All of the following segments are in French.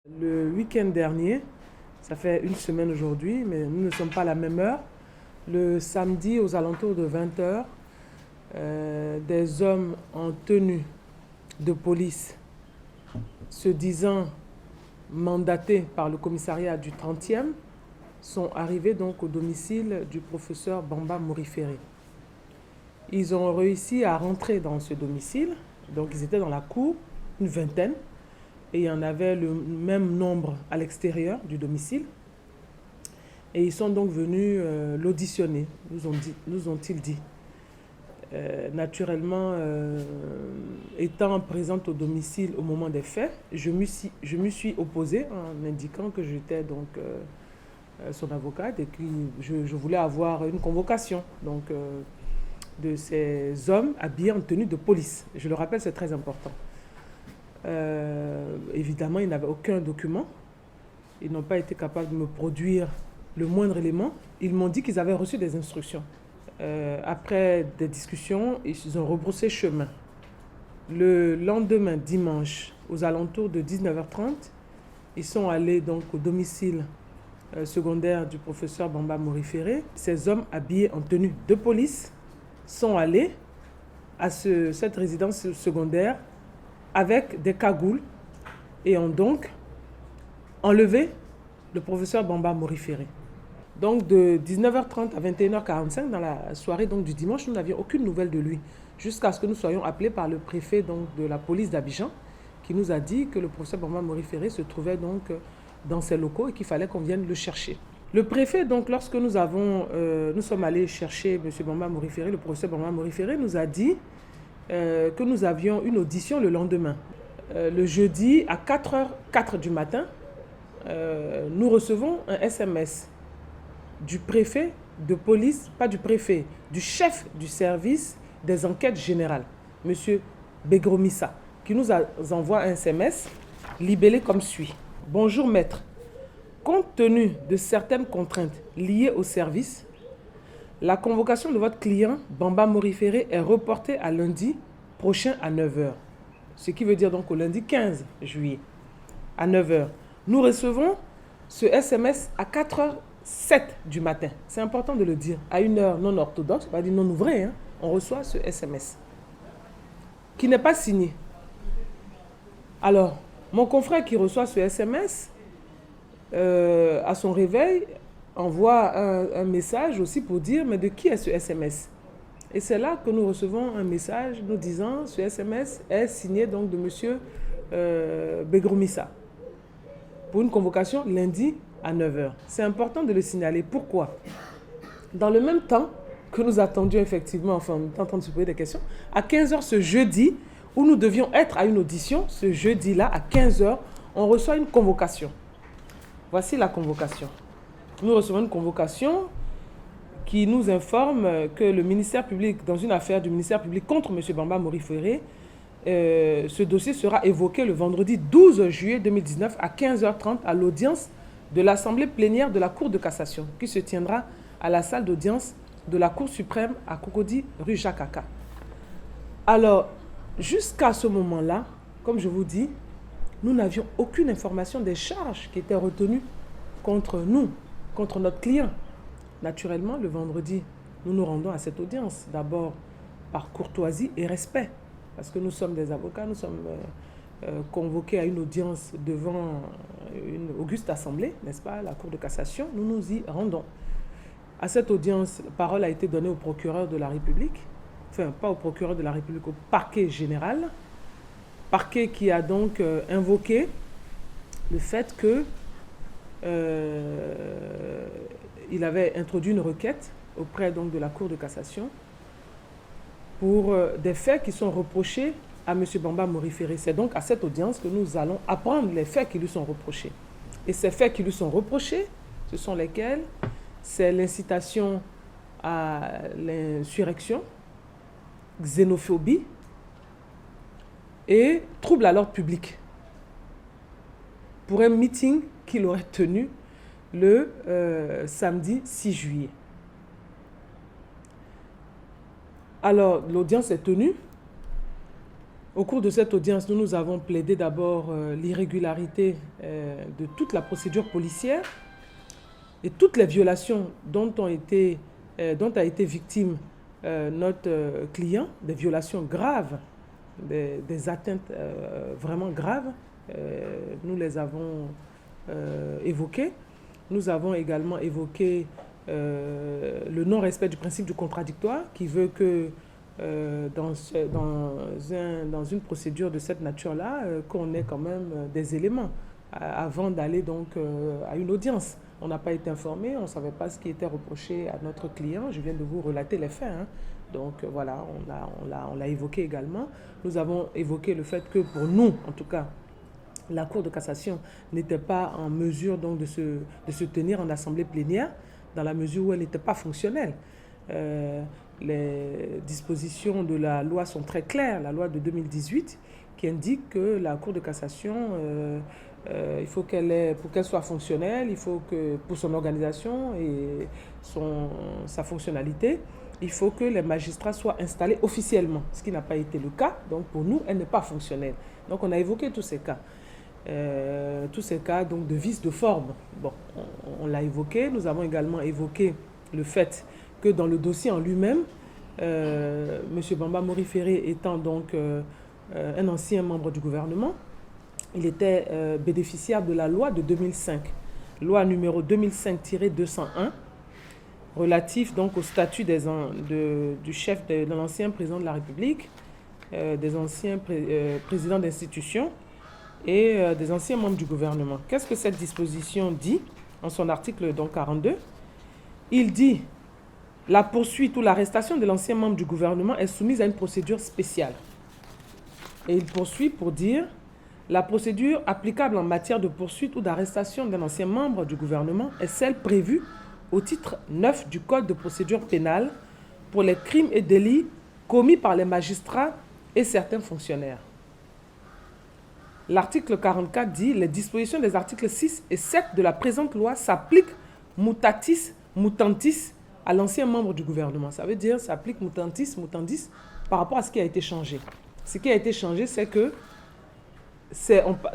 Le week-end dernier, ça fait une semaine aujourd'hui, mais nous ne sommes pas à la même heure. Le samedi, aux alentours de 20 heures, des hommes en tenue de police, se disant mandatés par le commissariat du 30e, sont arrivés donc au domicile du professeur Bamba Morifere. Ils ont réussi à rentrer dans ce domicile, donc ils étaient dans la cour, une vingtaine, et il y en avait le même nombre à l'extérieur du domicile. Et ils sont donc venus l'auditionner, nous ont-ils dit. Naturellement, étant présente au domicile au moment des faits, je me suis opposée en indiquant que j'étais donc son avocate et que je voulais avoir une convocation de ces hommes habillés en tenue de police. Je le rappelle, c'est très important. Évidemment, ils n'avaient aucun document. Ils n'ont pas été capables de me produire le moindre élément. Ils m'ont dit qu'ils avaient reçu des instructions. Après des discussions, ils ont rebroussé chemin. Le lendemain, dimanche, aux alentours de 19h30, ils sont allés donc au domicile secondaire du professeur Bamba Morifere. Ces hommes habillés en tenue de police sont allés à cette résidence secondaire avec des cagoules et ont donc enlevé le professeur Bamba Morifere. Donc de 19h30 à 21h45 dans la soirée donc, du dimanche, nous n'avions aucune nouvelle de lui jusqu'à ce que nous soyons appelés par le préfet donc, de la police d'Abidjan qui nous a dit que le professeur Bamba Morifere se trouvait donc dans ses locaux et qu'il fallait qu'on vienne le chercher. Le préfet, donc, lorsque nous sommes allés chercher M. Bamba Morifere, le professeur Bamba Morifere nous a dit que nous avions une audition le lendemain. Le jeudi à 4h04 du matin, nous recevons un SMS du préfet de police, pas du préfet, du chef du service des enquêtes générales, M. Begromissa, qui nous envoie un SMS libellé comme suit. Bonjour maître, compte tenu de certaines contraintes liées au service, la convocation de votre client, Bamba Morifere, est reportée à lundi prochain à 9h. Ce qui veut dire donc au lundi 15 juillet à 9h. Nous recevons ce SMS à 4h07 du matin. C'est important de le dire. À une heure non orthodoxe, pas dire non ouvrée, on reçoit ce SMS qui n'est pas signé. Alors, mon confrère qui reçoit ce SMS, à son réveil, envoie un message aussi pour dire mais de qui est ce SMS? Et c'est là que nous recevons un message nous disant ce SMS est signé donc de M. Begromissa pour une convocation lundi à 9h. C'est important de le signaler. Pourquoi? Dans le même temps que nous attendions effectivement, enfin, on est en train de se poser des questions, à 15h ce jeudi, où nous devions être à une audition, ce jeudi-là, à 15h, on reçoit une convocation. Voici la convocation. Nous recevons une convocation qui nous informe que le ministère public, dans une affaire du ministère public contre M. Bamba Morifere, ce dossier sera évoqué le vendredi 12 juillet 2019 à 15h30 à l'audience de l'Assemblée plénière de la Cour de cassation qui se tiendra à la salle d'audience de la Cour suprême à Cocody, rue Jacques-Aka. Alors, jusqu'à ce moment-là, comme je vous dis, nous n'avions aucune information des charges qui étaient retenues contre nous, contre notre client. Naturellement, le vendredi, nous nous rendons à cette audience, d'abord par courtoisie et respect, parce que nous sommes des avocats, nous sommes convoqués à une audience devant une auguste assemblée, n'est-ce pas, la Cour de cassation, nous nous y rendons. À cette audience, la parole a été donnée au procureur de la République, enfin pas au procureur de la République, au parquet général, parquet qui a donc invoqué le fait que il avait introduit une requête auprès donc de la Cour de cassation pour des faits qui sont reprochés à M. Bamba Morifere. C'est donc à cette audience que nous allons apprendre les faits qui lui sont reprochés. Et ces faits qui lui sont reprochés, ce sont lesquels? C'est l'incitation à l'insurrection, xénophobie et trouble à l'ordre public pour un meeting qu'il aurait tenu le samedi 6 juillet. Alors, l'audience est tenue Au cours de cette audience, nous avons plaidé d'abord l'irrégularité de toute la procédure policière et toutes les violations dont a été victime notre client, des violations graves, des atteintes vraiment graves. Nous les avons évoquées. Nous avons également évoqué le non-respect du principe du contradictoire qui veut que dans une procédure de cette nature-là, qu'on ait quand même des éléments avant d'aller donc à une audience. On n'a pas été informé, on ne savait pas ce qui était reproché à notre client. Je viens de vous relater les faits. Hein. Donc voilà, on l'a évoqué également. Nous avons évoqué le fait que pour nous, en tout cas, la Cour de cassation n'était pas en mesure donc de se tenir en assemblée plénière dans la mesure où elle n'était pas fonctionnelle. Les dispositions de la loi sont très claires, la loi de 2018 qui indique que la Cour de cassation, il faut pour qu'elle soit fonctionnelle, il faut que pour son organisation et sa fonctionnalité, il faut que les magistrats soient installés officiellement, ce qui n'a pas été le cas. Donc pour nous, elle n'est pas fonctionnelle. Donc on a évoqué tous ces cas. Donc, de vice de forme. Bon, on l'a évoqué. Nous avons également évoqué le fait que dans le dossier en lui-même, M. Bamba Mori Ferré étant donc un ancien membre du gouvernement, il était bénéficiaire de la loi de 2005, loi numéro 2005-201, relatif donc au statut du chef de l'ancien président de la République, des anciens présidents d'institutions et des anciens membres du gouvernement. Qu'est-ce que cette disposition dit en son article donc 42? Il dit « La poursuite ou l'arrestation de l'ancien membre du gouvernement est soumise à une procédure spéciale. » Et il poursuit pour dire « La procédure applicable en matière de poursuite ou d'arrestation d'un ancien membre du gouvernement est celle prévue au titre 9 du Code de procédure pénale pour les crimes et délits commis par les magistrats et certains fonctionnaires. » L'article 44 dit « Les dispositions des articles 6 et 7 de la présente loi s'appliquent mutatis mutandis à l'ancien membre du gouvernement. » Ça veut dire s'applique mutatis mutandis par rapport à ce qui a été changé. Ce qui a été changé, c'est que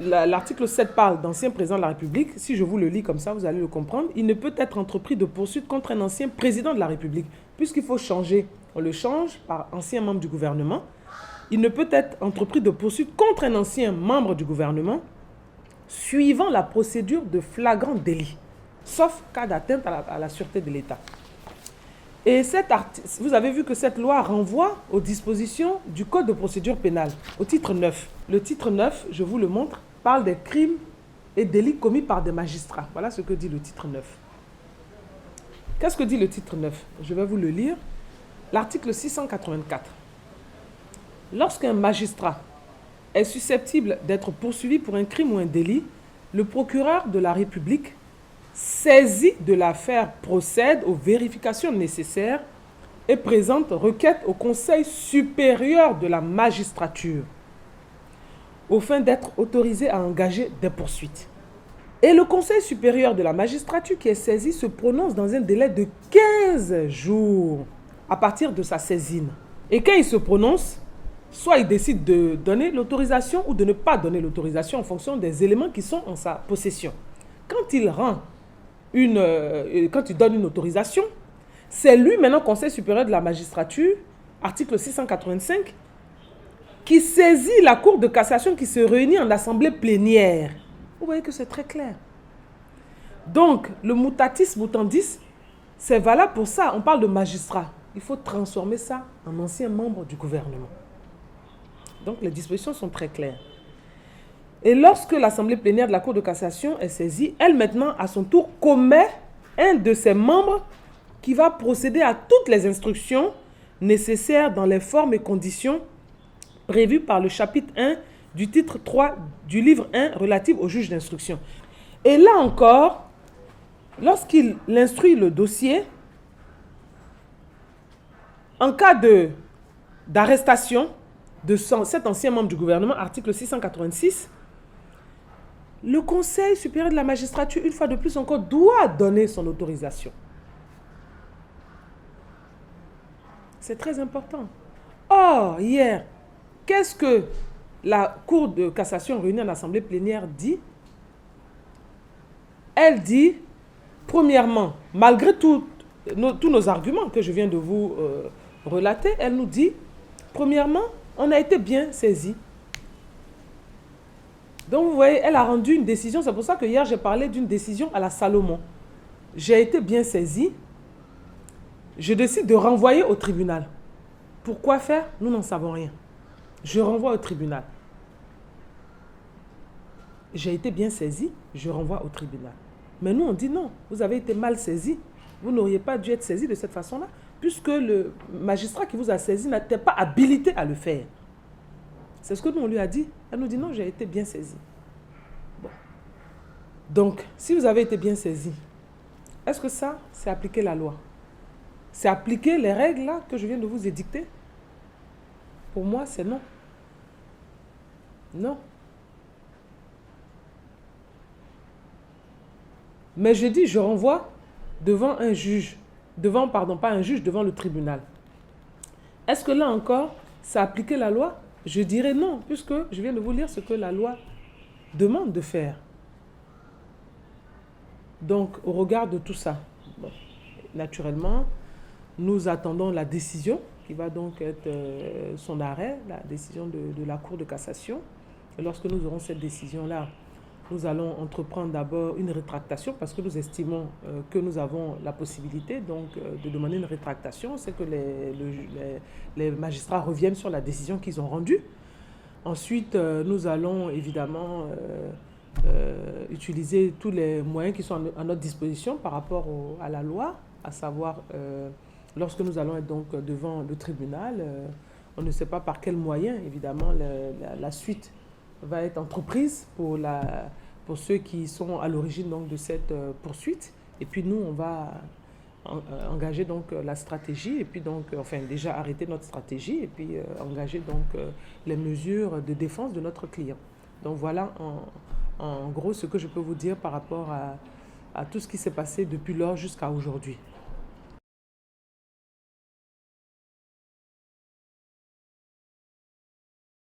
l'article 7 parle d'ancien président de la République. Si je vous le lis comme ça, vous allez le comprendre. Il ne peut être entrepris de poursuite contre un ancien président de la République, puisqu'il faut changer. On le change par ancien membre du gouvernement. Il ne peut être entrepris de poursuite contre un ancien membre du gouvernement suivant la procédure de flagrant délit, sauf cas d'atteinte à la sûreté de l'État. Et vous avez vu que cette loi renvoie aux dispositions du Code de procédure pénale, au titre 9. Le titre 9, je vous le montre, parle des crimes et délits commis par des magistrats. Voilà ce que dit le titre 9. Qu'est-ce que dit le titre 9? Je vais vous le lire. L'article 684. Lorsqu'un magistrat est susceptible d'être poursuivi pour un crime ou un délit, le procureur de la République, saisi de l'affaire, procède aux vérifications nécessaires et présente requête au Conseil supérieur de la magistrature au fin d'être autorisé à engager des poursuites. Et le Conseil supérieur de la magistrature qui est saisi se prononce dans un délai de 15 jours à partir de sa saisine. Et quand il se prononce, soit il décide de donner l'autorisation ou de ne pas donner l'autorisation en fonction des éléments qui sont en sa possession. Quand il donne une autorisation, c'est lui maintenant, Conseil supérieur de la magistrature, article 685, qui saisit la Cour de cassation qui se réunit en assemblée plénière. Vous voyez que c'est très clair. Donc, le mutatis mutandis, c'est valable pour ça. On parle de magistrat. Il faut transformer ça en ancien membre du gouvernement. Donc, les dispositions sont très claires. Et lorsque l'assemblée plénière de la Cour de cassation est saisie, elle maintenant, à son tour, commet un de ses membres qui va procéder à toutes les instructions nécessaires dans les formes et conditions prévues par le chapitre 1 du titre 3 du livre 1 relatif au juge d'instruction. Et là encore, lorsqu'il instruit le dossier, en cas d'arrestation de cet ancien membre du gouvernement, article 686, le Conseil supérieur de la magistrature, une fois de plus encore, doit donner son autorisation. C'est très important. Or, hier, qu'est-ce que la Cour de cassation réunie en assemblée plénière dit, elle dit, premièrement, malgré tous nos arguments que je viens de vous relater, elle nous dit, premièrement, on a été bien saisi. Donc vous voyez, elle a rendu une décision, c'est pour ça que hier j'ai parlé d'une décision à la Salomon. J'ai été bien saisi, je décide de renvoyer au tribunal. Pourquoi faire? Nous n'en savons rien. Je renvoie au tribunal. J'ai été bien saisi, je renvoie au tribunal. Mais nous, on dit non, vous avez été mal saisi. Vous n'auriez pas dû être saisi de cette façon-là, puisque le magistrat qui vous a saisi n'était pas habilité à le faire. C'est ce que nous, on lui a dit. Elle nous dit non, j'ai été bien saisi. Bon. Donc, si vous avez été bien saisi, est-ce que ça, c'est appliquer la loi? C'est appliquer les règles là que je viens de vous édicter? Pour moi, c'est non. Non. Mais je dis, je renvoie devant un juge. Pas un juge, devant le tribunal. Est-ce que là encore, ça appliquer la loi? Je dirais non, puisque je viens de vous lire ce que la loi demande de faire. Donc, au regard de tout ça, bon, naturellement, nous attendons la décision qui va donc être son arrêt, la décision de la Cour de cassation. Et lorsque nous aurons cette décision-là, nous allons entreprendre d'abord une rétractation parce que nous estimons que nous avons la possibilité donc, de demander une rétractation. C'est que les magistrats reviennent sur la décision qu'ils ont rendue. Ensuite, nous allons évidemment utiliser tous les moyens qui sont à notre disposition par rapport à la loi, à savoir lorsque nous allons être donc devant le tribunal, on ne sait pas par quels moyens évidemment la suite va être entreprise pour ceux qui sont à l'origine donc de cette poursuite. Et puis nous, on va engager donc la stratégie et puis donc, enfin déjà arrêter notre stratégie et puis engager donc les mesures de défense de notre client. Donc voilà en gros ce que je peux vous dire par rapport à tout ce qui s'est passé depuis lors jusqu'à aujourd'hui.